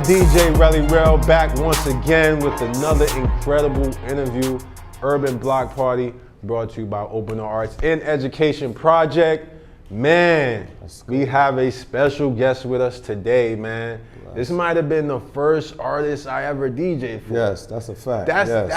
DJ Relly Rel back once again with another incredible interview. Urban Block Party brought to you by Open Arts and Education Project. Man, we have a special guest with us today, man. This might have been the first artist I ever DJ'd for. Yes, that's a fact. That's man.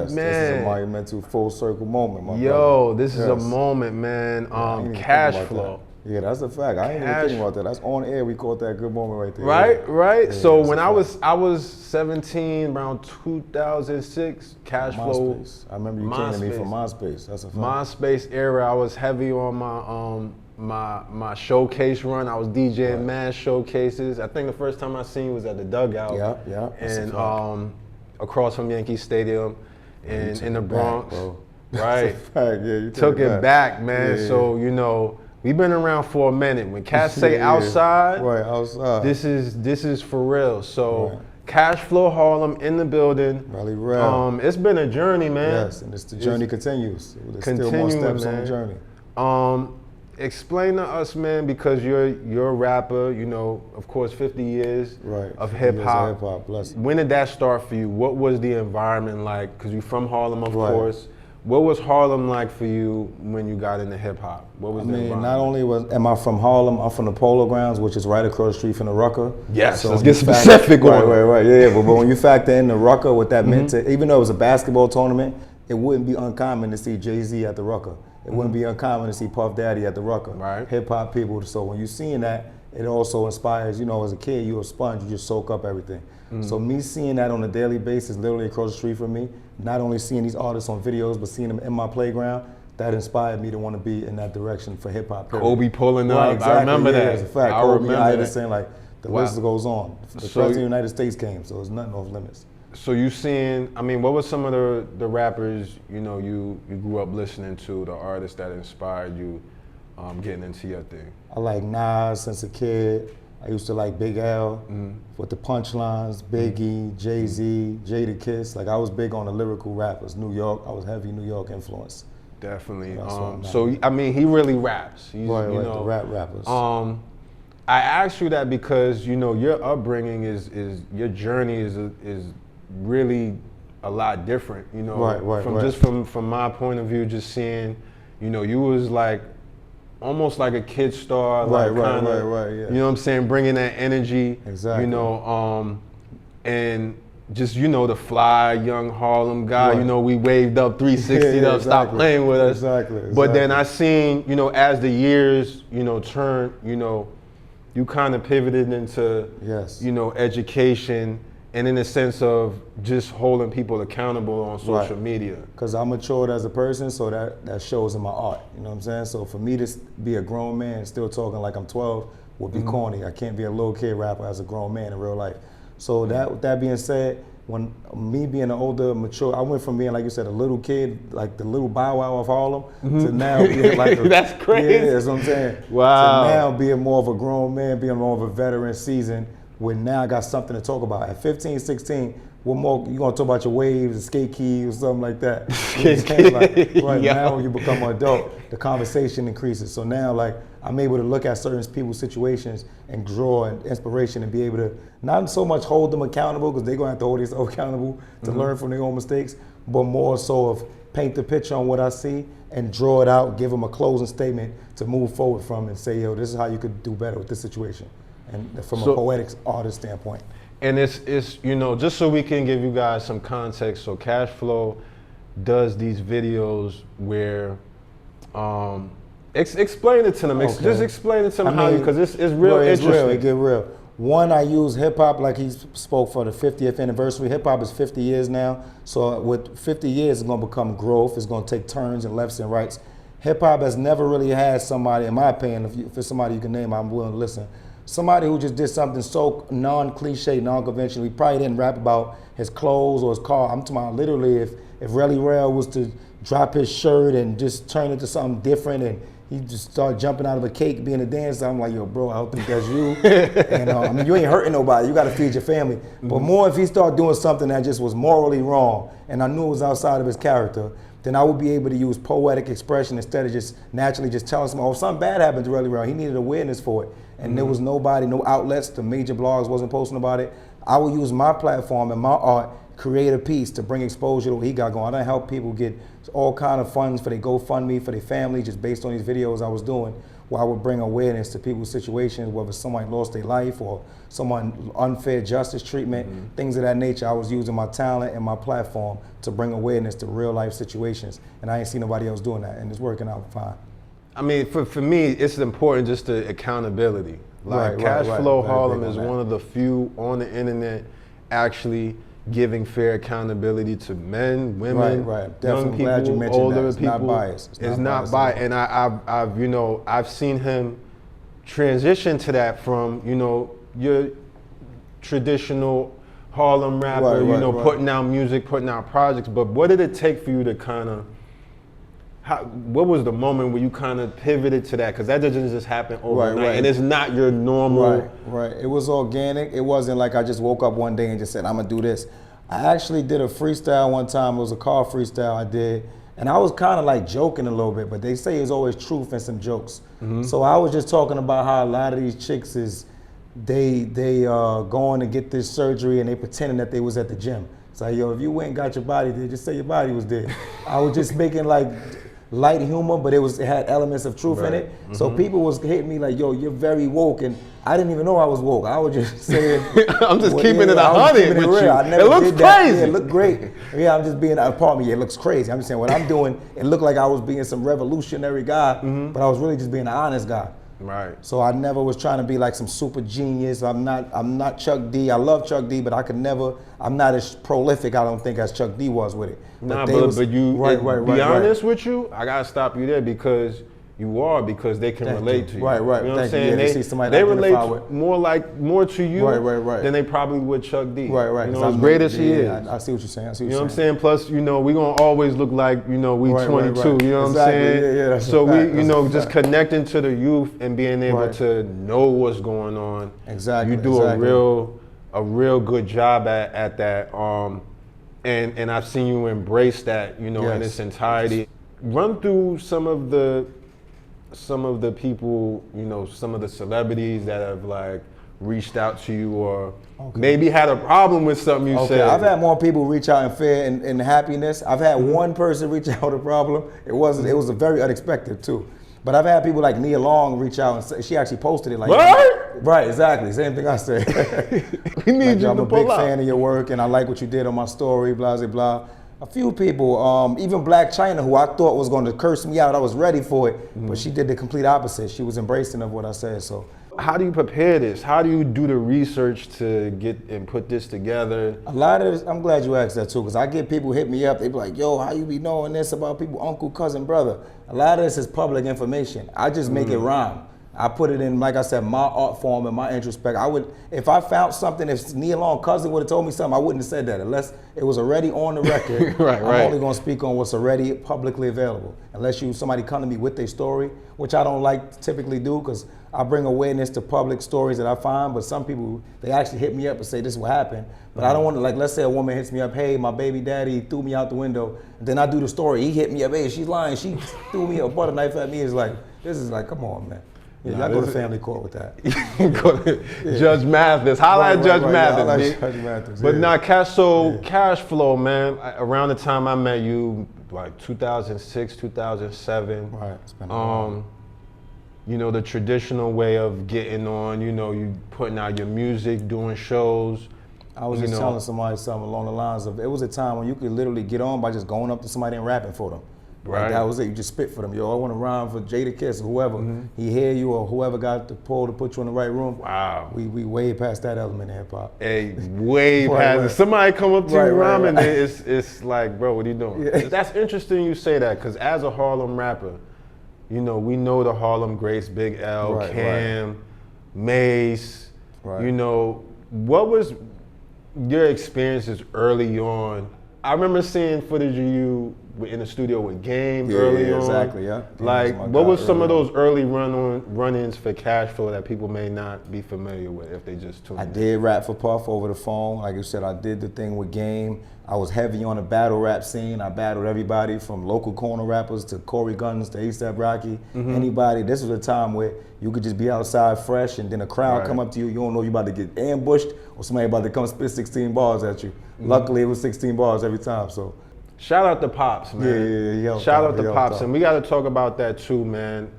This is a monumental full circle moment, my Yo, brother. this is a moment, man. Cashflow. Yeah, that's a fact. I ain't even thinking about that. That's on air. We caught that good moment right there. Right. Yeah, so when I was 17, around 2006, Cashflow. MySpace. I remember you came to me from MySpace. That's a fact. MySpace era. I was heavy on my showcase run. I was DJing mad showcases. I think the first time I seen you was at the Dugout. Yeah. And across from Yankee Stadium in the Bronx. Back, bro. Right. That's a fact. Yeah, you took it back, man. Yeah. So we've been around for a minute. When cats say outside, outside. this is for real. So Cashflow Harlem in the building. Really real. It's been a journey, man. Yes, and the journey continues. There's Continuing, still more steps man. on the journey. Explain to us, man, because you're a rapper. Of course, 50 years of hip hop. When did that start for you? What was the environment like? Because you're from Harlem, of course. What was Harlem like for you when you got into hip hop? What was the environment? Not only am I from Harlem, I'm from the Polo Grounds, which is right across the street from the Rucker. Yes, so let's get specific on it. Right. Yeah, but when you factor in the Rucker, what that meant to, even though it was a basketball tournament, it wouldn't be uncommon to see Jay-Z at the Rucker. It wouldn't be uncommon to see Puff Daddy at the Rucker. Right. Hip hop people. So when you're seeing that, it also inspires, as a kid, you're a sponge, you just soak up everything. So me seeing that on a daily basis, literally across the street from me, not only seeing these artists on videos, but seeing them in my playground, that inspired me to want to be in that direction for hip hop. Kobe pulling up, exactly. I remember that. It's a fact. I Kobe, remember Iverson, the list goes on. The President of the United States came, so it's nothing off limits. So you seeing, what were some of the rappers, you grew up listening to, the artists that inspired you getting into your thing? I like Nas since a kid. I used to like Big L with the punchlines, Biggie, Jay-Z, Jadakiss. I was big on the lyrical rappers. New York, I was heavy New York influence. Definitely. So he really raps. He's, the rap rappers. I asked you that because your upbringing is your journey is really a lot different. From my point of view, just seeing, you was almost like a kid star, right, yeah. You know what I'm saying, bringing that energy, exactly. And just the fly young Harlem guy. We waved up 360 up, stop playing with us. Exactly. But then I seen, as the years, turned, you kind of pivoted into, education. And in the sense of just holding people accountable on social media. Because I matured as a person, so that shows in my art. You know what I'm saying? So for me to be a grown man still talking like I'm 12 would be corny. I can't be a little kid rapper as a grown man in real life. So that being said, when me being an older, mature, I went from being, like you said, a little kid, like the little Bow Wow of Harlem, to now being like that's crazy. Yeah, that's what I'm saying. Wow. To now being more of a grown man, being more of a veteran seasoned, when now I got something to talk about. At 15, 16, what more, you gonna talk about your waves, and skate key or something like that. Now when you become an adult, the conversation increases. So now I'm able to look at certain people's situations and draw an inspiration and be able to not so much hold them accountable, because they're gonna have to hold themselves accountable to learn from their own mistakes, but more so of paint the picture on what I see and draw it out, give them a closing statement to move forward from and say, this is how you could do better with this situation. And from a poetic artist standpoint. And it's just so we can give you guys some context, so Cashflow does these videos where, explain it to them, just explain it to them because it's real interesting. It get real. One, I use hip hop like he spoke for the 50th anniversary. Hip hop is 50 years now, so with 50 years it's gonna become growth, it's gonna take turns and lefts and rights. Hip hop has never really had somebody, in my opinion, if it's somebody you can name, I'm willing to listen. Somebody who just did something so non-cliche, non-conventional. He probably didn't rap about his clothes or his car. I'm talking about literally if Relly Rel was to drop his shirt and just turn into something different and he just started jumping out of a cake, being a dancer, I'm like, yo, bro, I don't think that's you. And you ain't hurting nobody. You got to feed your family. But more if he started doing something that just was morally wrong and I knew it was outside of his character, then I would be able to use poetic expression instead of just naturally just telling someone, oh, something bad happened to Relly Rel. He needed awareness for it. And there was nobody, no outlets, the major blogs wasn't posting about it. I will use my platform and my art, create a piece to bring exposure to what he got going. I done help people get all kind of funds for their GoFundMe, for their family, just based on these videos I was doing, where I would bring awareness to people's situations, whether someone lost their life or someone unfair justice treatment, things of that nature. I was using my talent and my platform to bring awareness to real life situations, and I ain't seen nobody else doing that, and it's working out fine. I mean, for me, it's important just the accountability. Like Cashflow Harlem is one of the few on the internet actually giving fair accountability to men, women, young people, older people. Not biased. It's not biased. And I've seen him transition to that from, your traditional Harlem rapper, putting out music, putting out projects. But what did it take for you to kind of, what was the moment where you kind of pivoted to that? Because that doesn't just happen overnight, and it's not your normal. Right. It was organic. It wasn't like I just woke up one day and just said, I'm gonna do this. I actually did a freestyle one time. It was a car freestyle I did, and I was kind of like joking a little bit, but they say there's always truth and some jokes. So I was just talking about how a lot of these chicks is, they going to get this surgery and they pretending that they was at the gym. It's like, yo, if you went and got your body there, just say your body was there. I was just making like light humor, but it had elements of truth in it. So people was hitting me like, yo, you're very woke, and I didn't even know I was woke. I was just saying, I'm just keeping it 100 with you. It looks crazy. Yeah, it looked great. Yeah, I'm just being, pardon me, it looks crazy. I'm just saying what I'm doing, it looked like I was being some revolutionary guy, but I was really just being an honest guy. Right. So I never was trying to be like some super genius. I'm not Chuck D. I love Chuck D, but I'm not as prolific, I don't think, as Chuck D was with it. But be honest with you, I gotta stop you there because they can relate to you. Right. You know what I'm saying? They relate more to you than they probably would Chuck D. Right. As great as he is. I see what you're saying. You know what I'm saying? Plus, we gonna always look like, we 22. You know what I'm saying? Yeah, so we, just connecting to the youth and being able to know what's going on. Exactly. You do a real good job at that. And I've seen you embrace that, in its entirety. Run through some of the people, some of the celebrities that have like reached out to you or maybe had a problem with something you said. I've had more people reach out in fear and happiness. I've had one person reach out with a problem. It was very unexpected too. But I've had people like Nia Long reach out and say, she actually posted it like, what? Right, exactly, same thing I said. We need you I'm to a big fan of your work and I like what you did on my story, blah, blah, blah. A few people, even Black China, who I thought was going to curse me out, I was ready for it, but she did the complete opposite. She was embracing of what I said, so. How do you prepare this? How do you do the research to get and put this together? A lot of this, I'm glad you asked that too, because I get people hit me up, they be like, yo, how you be knowing this about people, uncle, cousin, brother? A lot of this is public information. I just make it rhyme. I put it in, like I said, my art form and my introspect. If I found something, if Nia Long cousin would have told me something, I wouldn't have said that unless it was already on the record. Right. I'm only gonna speak on what's already publicly available. Unless somebody come to me with their story, which I don't like to typically do because I bring awareness to public stories that I find, but some people, they actually hit me up and say this is what happened. But I don't want to, like, let's say a woman hits me up, hey, my baby daddy threw me out the window. And then I do the story, he hit me up, hey, she's lying, she threw me a butter knife at me. It's like, this is like, come on, man. Yeah, y'all go to family court with that. Go to Judge Mathis. Holla at Judge Mathis. But Cashflow, man, around the time I met you, like 2006, 2007. Right, it's been a while. The traditional way of getting on, you putting out your music, doing shows. I was just telling somebody something along the lines of, it was a time when you could literally get on by just going up to somebody and rapping for them. Right. Like that was it. You just spit for them. Yo, I want to rhyme for Jada Kiss or whoever. He hear you or whoever got the pull to put you in the right room. Wow. We way past that element in hip hop. Hey, way past it. Somebody come up to you rhyming, it's like, bro, what are you doing? Yeah. That's interesting you say that, because as a Harlem rapper, we know the Harlem greats, Big L, Cam, Mace. Right. What was your experiences early on? I remember seeing footage of you in the studio with Game early on. Exactly, yeah. Like, what was some of those early run-ins for Cashflow that people may not be familiar with if they just tuned in? I did rap for Puff over the phone. Like you said, I did the thing with Game. I was heavy on the battle rap scene. I battled everybody from local corner rappers to Corey Guns to A$AP Rocky, anybody. This was a time where you could just be outside fresh and then a crowd come up to you. You don't know you about to get ambushed or somebody about to come spit 16 bars at you. Luckily, it was 16 bars every time, so. Shout out to Pops, man. Yeah. Shout out to Pops. And we got to talk about that too, man,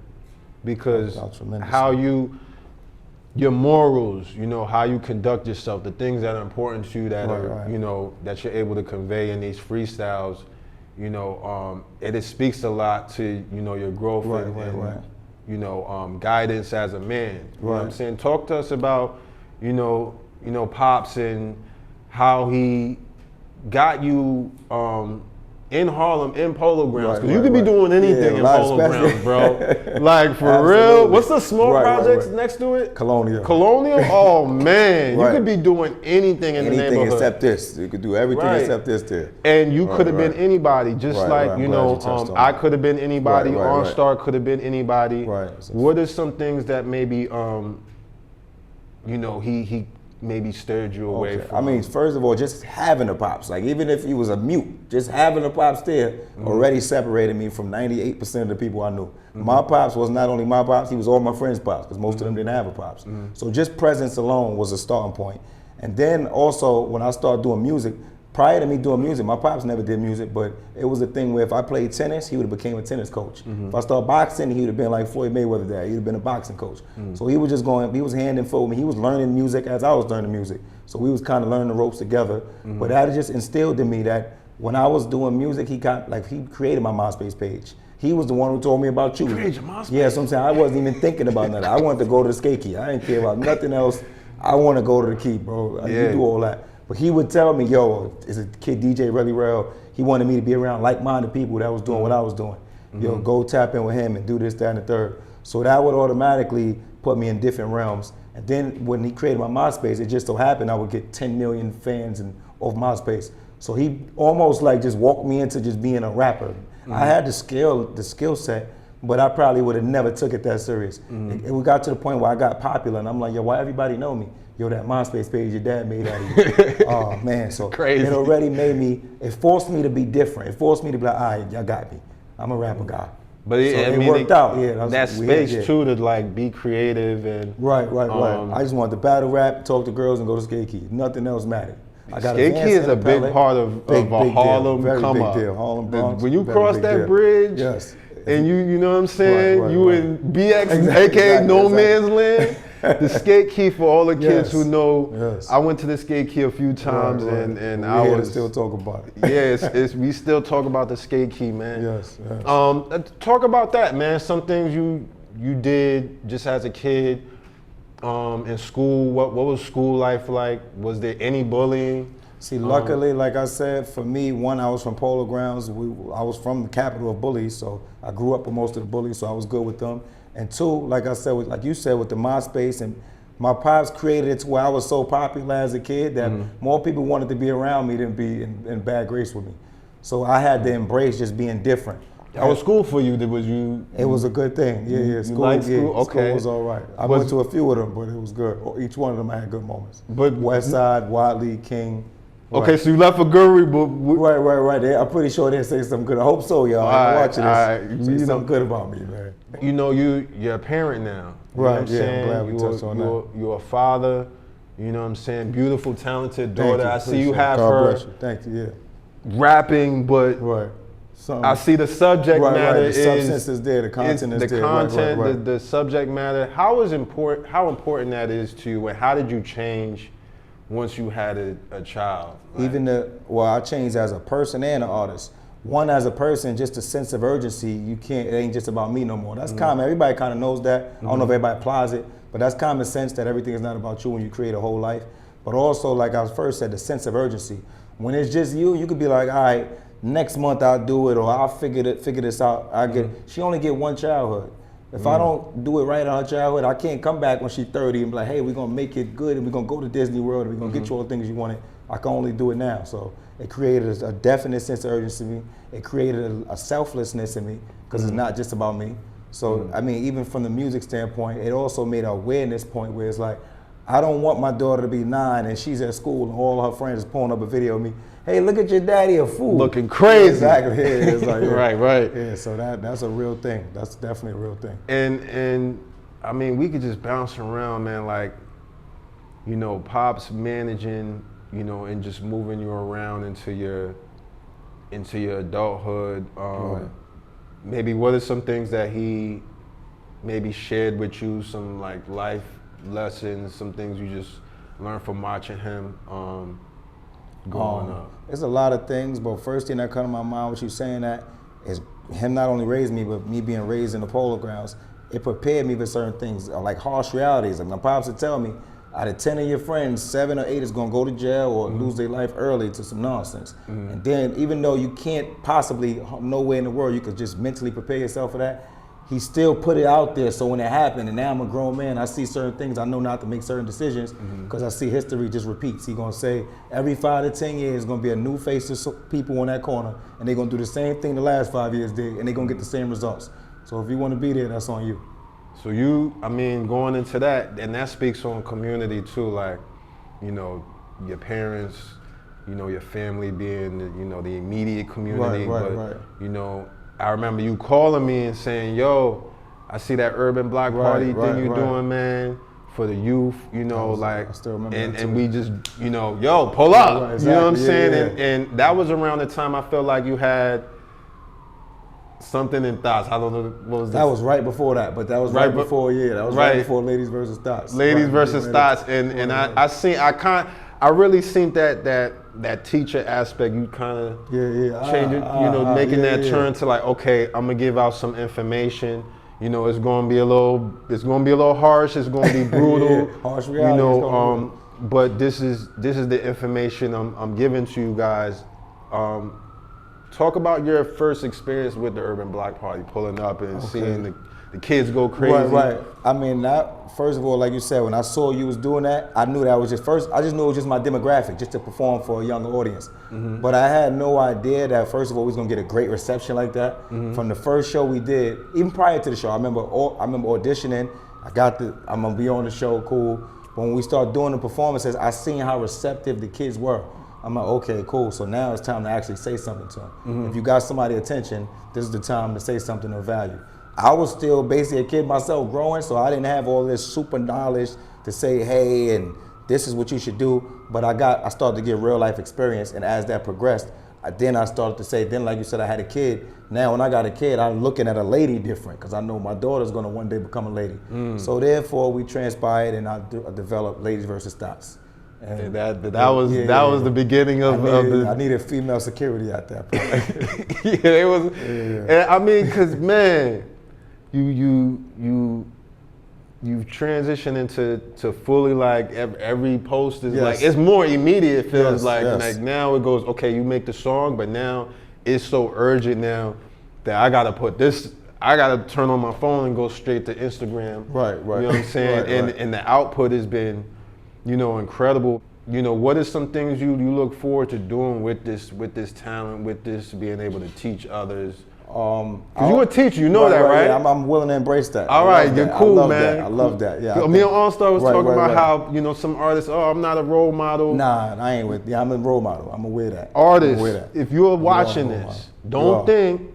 because how your morals, you know, how you conduct yourself, the things that are important to you that are, you know, that you're able to convey in these freestyles, you know, it speaks a lot to, you know, your growth and you know, guidance as a man. You know what I'm saying? Talk to us about, you know, Pops and how he got you in Harlem, in Polo Grounds, because you could be doing anything in Polo Grounds, bro. Like, for real. What's the small projects next to it? Colonial. Colonial? Oh, man. You could be doing anything in the neighborhood. Anything except this. You could do everything except this there. And you could have been anybody, just like, you know, I could have been anybody, OnStar could have been anybody. What are some things that maybe, you know, he maybe stirred you away from? I mean, first of all, just having the Pops, like even if he was a mute, just having the Pops there already separated me from 98% of the people I knew. My Pops was not only my Pops, he was all my friends' Pops, because most of them didn't have a Pops. So just presence alone was a starting point. And then also, when I started doing music, prior to me doing music, my Pops never did music, but it was a thing where if I played tennis, he would have became a tennis coach. If I started boxing, he would have been like Floyd Mayweather dad. He'd have been a boxing coach. So he was just going, he was hand in foot with me. He was learning music as I was learning music. So we was kind of learning the ropes together. But that just instilled in me that when I was doing music, he created my MySpace page. He was the one who told me about you. Created your MySpace? Yeah, so I'm saying I wasn't even thinking about nothing. I wanted to go to the skate key. I didn't care about nothing else. I want to go to the key, bro. You do all that. But he would tell me, yo, is a kid DJ really real? He wanted me to be around like-minded people that was doing what I was doing. Yo, go tap in with him and do this, that, and the third. So that would automatically put me in different realms. And then when he created my MySpace, it just so happened I would get 10 million fans off MySpace. So he almost like just walked me into just being a rapper. I had the skill set, but I probably would have never took it that serious. And we got to the point where I got popular and I'm like, yo, why everybody know me? Yo, that MySpace page your dad made out of you. Oh man, so it already made me, it forced me to be different. It forced me to be like, all right, y'all got me. I'm a rapper guy. But it worked out. Yeah, that space too to like be creative and right. I just wanted to battle rap, talk to girls, and go to skate key. Nothing else mattered. Skate key is a big part of a Harlem come up. Harlem Bronx. When you cross that bridge, and you know what I'm saying, you in BX, aka No Man's Land. The skate key, for all the kids who know, I went to the skate key a few times and I was still talk about it. We still talk about the skate key, man. Talk about that, man. Some things you did just as a kid in school. What was school life like? Was there any bullying? See, luckily, like I said, for me, one, I was from Polo Grounds. I was from the capital of bullies, so I grew up with most of the bullies, so I was good with them. And two, like I said, like you said, with the MySpace, and my Pops created it to where I was so popular as a kid that more people wanted to be around me than be in bad grace with me. So I had to embrace just being different. That was school for you? It was a good thing. Yeah. School was all right. I went to a few of them, but it was good. Each one of them I had good moments. But West Side, Wadley, King. Okay, so you left for Guri, but right. I'm pretty sure they'll say something good. I hope so, y'all. I'm watching this. Say something good about me, man. You know, you're a parent now. You know what I'm saying? I'm glad we touched on that. You're a father. You know what I'm saying? Beautiful, talented daughter. I see you have God her. Bless you. Thank you. Rapping, but I see the subject matter The substance is there. The content is there. The content, the subject matter. How important that is to you, and how did you change once you had a child? I changed as a person and an artist. One, as a person, just a sense of urgency. It ain't just about me no more. That's common. Everybody kind of knows that. I don't know if everybody applies it, but that's common sense that everything is not about you when you create a whole life. But also, like I first said, the sense of urgency. When it's just you could be like, all right, next month I'll do it, or I'll figure this out. She only get one childhood. If I don't do it right on her childhood, I can't come back when she's 30 and be like, hey, we're gonna make it good and we're gonna go to Disney World and we're gonna get you all the things you wanted. I can only do it now. So it created a definite sense of urgency in me. It created a selflessness in me because it's not just about me. So I mean, even from the music standpoint, it also made an awareness point where it's like, I don't want my daughter to be 9 and she's at school and all her friends is pulling up a video of me. Hey, look at your daddy, a fool. Looking crazy. Exactly. Yeah, it's like, Right. Yeah, so that's a real thing. That's definitely a real thing. And I mean, we could just bounce around, man. Like, you know, Pop's managing, you know, and just moving you around into your adulthood. Right. Maybe what are some things that he maybe shared with you, some like life lessons, some things you just learned from watching him growing up? There's a lot of things, but first thing that comes to my mind with you saying that is him not only raised me, but me being raised in the polo grounds, it prepared me for certain things, like harsh realities. Like my pops would tell me, out of 10 of your friends, 7 or 8 is gonna go to jail or lose their life early to some nonsense. And then even though you can't possibly, nowhere in the world, you could just mentally prepare yourself for that, he still put it out there. So when it happened, and now I'm a grown man, I see certain things, I know not to make certain decisions because I see history just repeats. He's gonna say every 5 to 10 years, gonna be a new face of people on that corner, and they're gonna do the same thing the last 5 years did, and they're gonna get the same results. So if you wanna be there, that's on you. So you, I mean, going into that, and that speaks on community too, like, you know, your parents, you know, your family being, you know, the immediate community. Right. You know, I remember you calling me and saying, yo, I see that urban block party thing you're doing, man, for the youth, you know, like, I still remember and we just, you know, yo, pull up, Right, you know what I'm exactly, saying? yeah. And that was around the time I felt like you had something in thoughts. I don't know, what was That was right before that, but that was right before, that was right before Ladies versus Thoughts. Ladies versus Thoughts, and I really seen that teacher aspect. You kind of changing, you know, making that turn to like, okay, I'm gonna give out some information. You know, it's gonna be a little harsh. It's gonna be brutal. Harsh reality. You know, but this is the information I'm giving to you guys. Talk about your first experience with the Urban Block Party, pulling up and seeing the kids go crazy. Right. I mean, first of all, like you said, when I saw you was doing that, I knew that was I just knew it was just my demographic, just to perform for a younger audience. But I had no idea that, first of all, we was gonna get a great reception like that. From the first show we did, even prior to the show, I remember auditioning. I'm gonna be on the show, cool. But when we started doing the performances, I seen how receptive the kids were. I'm like, okay, cool. So now it's time to actually say something to them. If you got somebody's attention, this is the time to say something of value. I was still basically a kid myself growing, so I didn't have all this super knowledge to say, hey, and this is what you should do. But I started to get real life experience, and as that progressed, then I started to say, then like you said, I had a kid. Now when I got a kid, I'm looking at a lady different because I know my daughter's gonna one day become a lady. So therefore we transpired and I developed Ladies versus Thoughts. And that was the beginning of I needed female security at that point. It was. And I mean, cause man, you've transitioned into fully like every post is like it's more immediate. It feels like now it goes, okay, you make the song, but now it's so urgent now that I gotta turn on my phone and go straight to Instagram. Right. You know what I'm saying? And the output has been, you know, incredible. You know, what are some things you look forward to doing with this talent, with this being able to teach others? Because you're a teacher, you know that, right? Yeah, I'm willing to embrace that. All right, you're cool, man. I love that. Yeah. Me and All-Star was talking about how, you know, some artists, I'm not a role model. Nah, I ain't with. Yeah, I'm a role model. I'm aware of that. Artists, if you're watching this, don't think,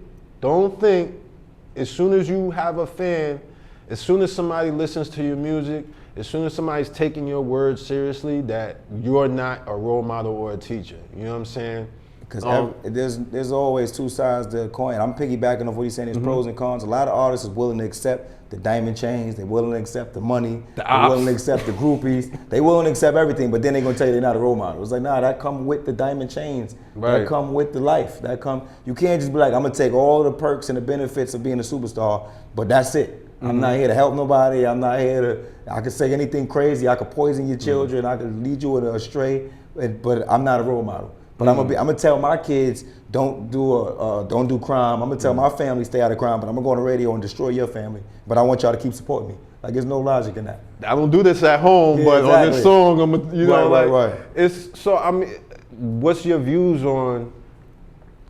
as soon as you have a fan, as soon as somebody listens to your music, as soon as somebody's taking your words seriously, that you're not a role model or a teacher. You know what I'm saying? Because there's always two sides to the coin. I'm piggybacking off what you're saying. There's pros and cons. A lot of artists are willing to accept the diamond chains. They're willing to accept the money. They're willing to accept the groupies. They're willing to accept everything, but then they're going to tell you they're not a role model. It's like, nah, that come with the diamond chains. Right. That come with the life. You can't just be like, I'm going to take all the perks and the benefits of being a superstar, but that's it. I'm not here to help nobody. I could say anything crazy. I could poison your children. I could lead you astray, but I'm not a role model. But I'm gonna tell my kids, don't do crime. I'm gonna tell my family, stay out of crime, but I'm gonna go on the radio and destroy your family. But I want y'all to keep supporting me. Like there's no logic in that. I don't do this at home, Yeah, but on this exactly. song, I'm, you know, Right. it's so. I mean, what's your views on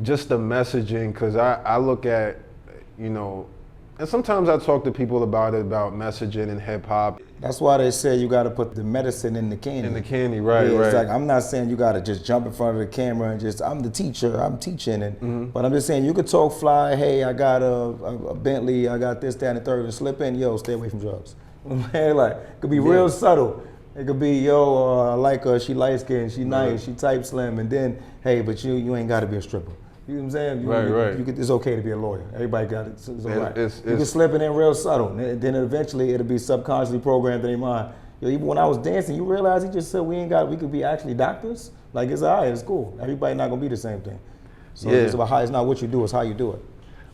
just the messaging? Because I look at, you know, and sometimes I talk to people about messaging and hip hop. That's why they say you got to put the medicine in the candy. In the candy, right? It's like, I'm not saying you got to just jump in front of the camera and just, I'm the teacher, I'm teaching. And but I'm just saying you could talk fly, hey, I got a Bentley, I got this, that, and the third, and slip in, yo, stay away from drugs. Man, like, it could be real subtle. It could be, yo, I like her, she light skinned, she nice, she type slim, and then, hey, but you ain't got to be a stripper. You know what I'm saying? Right. It's okay to be a lawyer. Everybody got it. It's all right. You can It's slip it in real subtle. And then eventually it'll be subconsciously programmed in their mind. Yo, even when I was dancing, you realize he just said we could be actually doctors? Like it's all right, it's cool. Everybody not gonna be the same thing. So it's about it's not what you do, it's how you do it.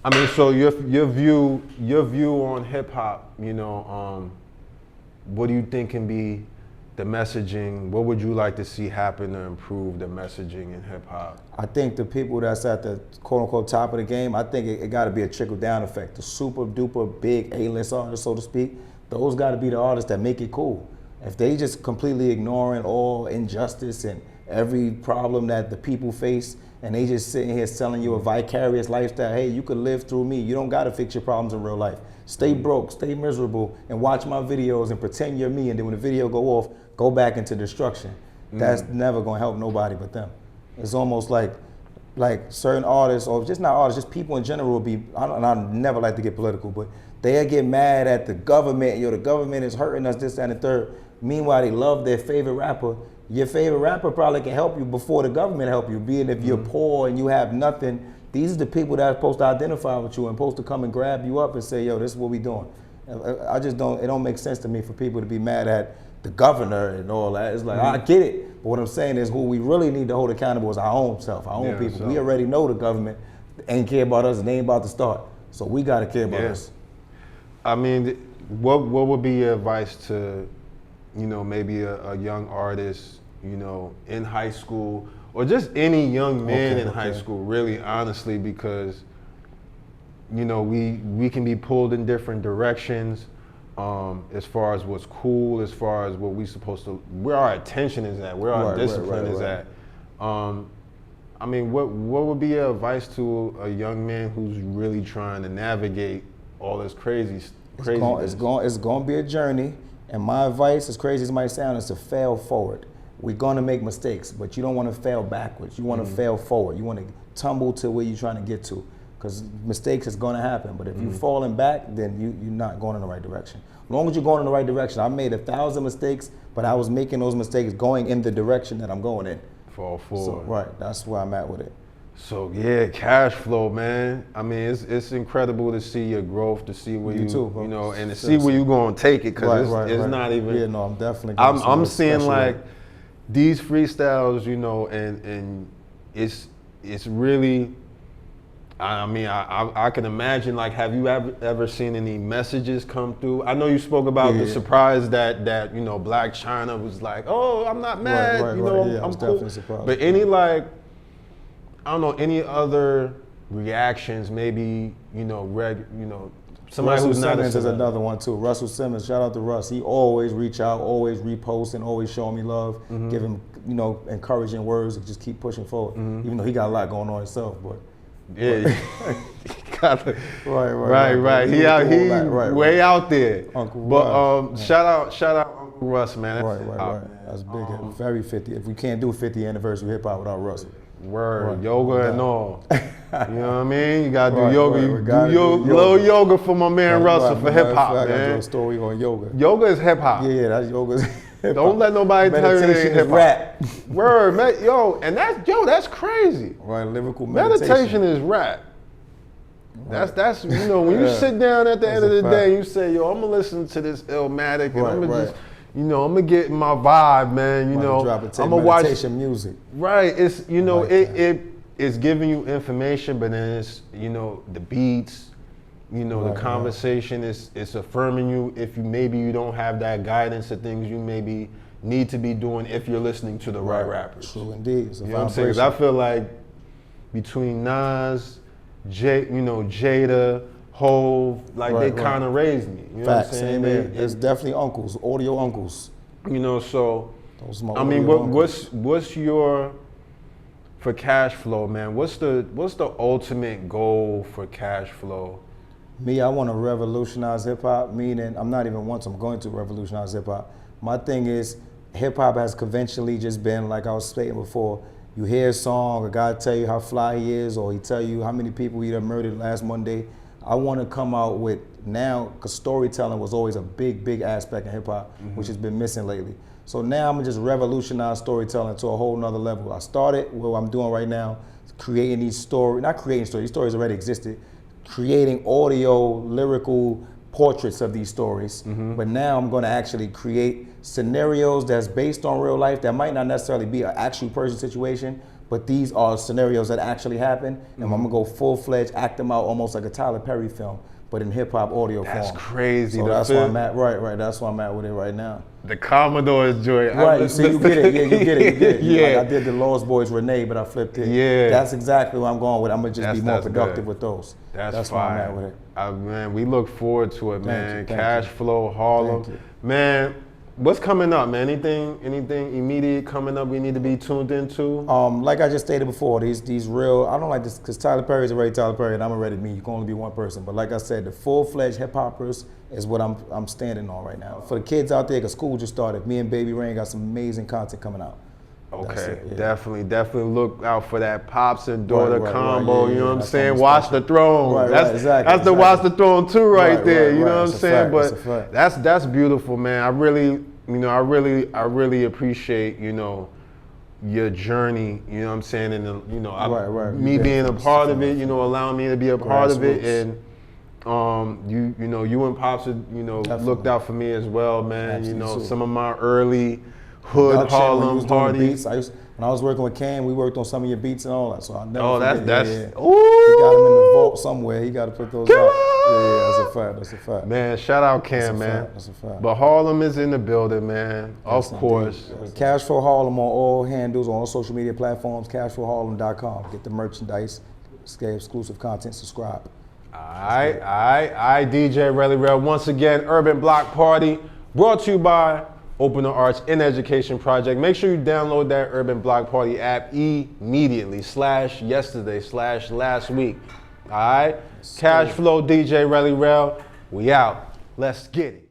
I mean, so your view on hip hop, you know, what do you think can be the messaging? What would you like to see happen to improve the messaging in hip hop? I think the people that's at the quote unquote top of the game, I think it got to be a trickle down effect. The super duper big A-list artists, so to speak, those got to be the artists that make it cool. If they just completely ignoring all injustice and every problem that the people face, and they just sitting here selling you a vicarious lifestyle, hey, you could live through me. You don't got to fix your problems in real life. Stay broke, stay miserable, and watch my videos and pretend you're me, and then when the video go off, go back into destruction. That's never gonna help nobody but them. It's almost like certain artists, or just not artists, just people in general will be, I never like to get political, but they get mad at the government, the government is hurting us, this, that, and the third. Meanwhile, they love their favorite rapper. Your favorite rapper probably can help you before the government help you, being if you're poor and you have nothing. These are the people that are supposed to identify with you and supposed to come and grab you up and say, yo, this is what we doing. I just don't, it don't make sense to me for people to be mad at the governor and all that. It's like, I get it. But what I'm saying is who we really need to hold accountable is our own self, our own people. We already know the government ain't care about us and they ain't about to start. So we got to care about us. I mean, what would be your advice to, you know, maybe a young artist, you know, in high school, or just any young man in high school, really, honestly, because, you know, we can be pulled in different directions. As far as what's cool, as far as what we supposed to, where our attention is at, where our discipline is at. I mean, what would be your advice to a young man who's really trying to navigate all this craziness? It's going to be a journey, and my advice, as crazy as it might sound, is to fail forward. We're going to make mistakes, but you don't want to fail backwards. You want to fail forward. You want to tumble to where you're trying to get to. Because mistakes is going to happen, but if you're falling back, then you're not going in the right direction. As long as you're going in the right direction, I made 1,000 mistakes, but I was making those mistakes going in the direction that I'm going in. Fall forward. So, right, that's where I'm at with it. So yeah, cash flow, man. I mean, it's incredible to see your growth, to see where you too, bro. You know, and to see where you gonna take it, because it's not even. Yeah, no, I'm definitely. I'm seeing like these freestyles, you know, and it's really. I mean, I can imagine, like, have you ever seen any messages come through? I know you spoke about the surprise that, you know, Black China was like, oh, I'm not mad, you know, I'm cool. Definitely surprised. But any, like, I don't know, any other reactions, maybe, you know, somebody Russell who's not Simmons is another one too. Russell Simmons, shout out to Russ. He always reach out, always repost, and always showing me love, give him, you know, encouraging words, and just keep pushing forward. Even though he got a lot going on himself, but. Yeah, right. He way out there. Uncle but Russ. shout out Uncle Russ, man. Right. That's big. Very 50. If we can't do 50th anniversary hip hop without Russ. Word, yoga and all. You know what I mean? You gotta do yoga. You do little yoga for my man Russell for hip hop, man. I gotta do a story on yoga. Yoga is hip hop. Yeah, that's yoga. Don't let nobody tell you that ain't hip hop. Rap. Word, man, and that's crazy. Right, lyrical meditation is rap. Right. That's you know, when you sit down at the end of the day, you say, yo, I'm gonna listen to this Illmatic, and I'm gonna just, you know, I'm gonna get my vibe, man. You know, I'm gonna watch meditation music. Right, it's, you know, it's giving you information, but then it's, you know, the beats. You know, the conversation is affirming you if you don't have that guidance of things you maybe need to be doing if you're listening to the right rappers. True indeed. You know what I'm saying? 'Cause I feel like between Nas, Jada, Hove, like Right, they right. kind of raised me. You know Facts, what I'm saying? same here. It's definitely uncles, audio uncles. You know, so Those are my I mean, audio uncles. what's your for Cashflow, man? What's the ultimate goal for Cashflow? Me, I want to revolutionize hip hop, meaning I'm not even once, I'm going to revolutionize hip hop. My thing is, hip hop has conventionally just been, like I was stating before, you hear a song, a guy tell you how fly he is, or he tell you how many people he done murdered last Monday. I want to come out with now, because storytelling was always a big aspect in hip hop, which has been missing lately. So now I'm gonna just revolutionize storytelling to a whole nother level. I started what I'm doing right now, creating these stories, not creating stories, these stories already existed, creating audio, lyrical portraits of these stories. But now I'm gonna actually create scenarios that's based on real life that might not necessarily be an actual person situation, but these are scenarios that actually happen, and I'm gonna go full-fledged, act them out almost like a Tyler Perry film, but in hip-hop audio form. That's crazy. So that's where I'm at, right, that's where I'm at with it right now. The Commodore's joint. Right, you see, you get it, you get it. Yeah. Like I did the Lost Boys Renee, but I flipped it. Yeah. That's exactly what I'm going with. I'm gonna just be more That's productive good. with those. That's where I'm fire. at with it. Man, we look forward to it, man. Thank you. Cashflow Harlem. Thank you. Man, what's coming up, man? Anything immediate coming up we need to be tuned into? Like I just stated before, these real, I don't like this, because Tyler Perry's already Tyler Perry, and I'm already me. You can only be one person. But like I said, the full-fledged hip-hoppers is what I'm standing on right now. For the kids out there, because school just started, me and Baby Rain got some amazing content coming out. Okay, yeah. definitely look out for that pops and daughter Right, combo. yeah, You know what I'm that's saying? something Watch special. the throne. Right, that's exactly, that's the exactly. watch the throne too, right there. You know what I'm That's a saying? fact, that's a But fact. that's beautiful, man. I really appreciate your journey. You know what I'm saying? And Right. me Yeah, being a that's part of fine. it. Allowing me to be a part of it, Grassroots. and you and pops looked out for me as well, man. Absolutely. Some of my early hood Production, when you Harlem was doing the parties. beats, when I was working with Cam, we worked on some of your beats and all that. So I never Oh, forget. that's Yeah. ooh. He got them in the vault somewhere. He got to put those Come out. on! Yeah, that's a fact. Man, shout out That's Cam, a man. fact, that's a fact. But Harlem is in the building, man. Yes, Of course. indeed. Cashflow Harlem on all handles, on all social media platforms, cashflowharlem.com. Get the merchandise, get exclusive content, subscribe. All right, DJ Relly Rail. Once again, Urban Block Party, brought to you by Open the Arts in Education Project. Make sure you download that Urban Block Party app immediately, /yesterday/last week. All right? Cashflow, DJ Relly Rail. We out. Let's get it.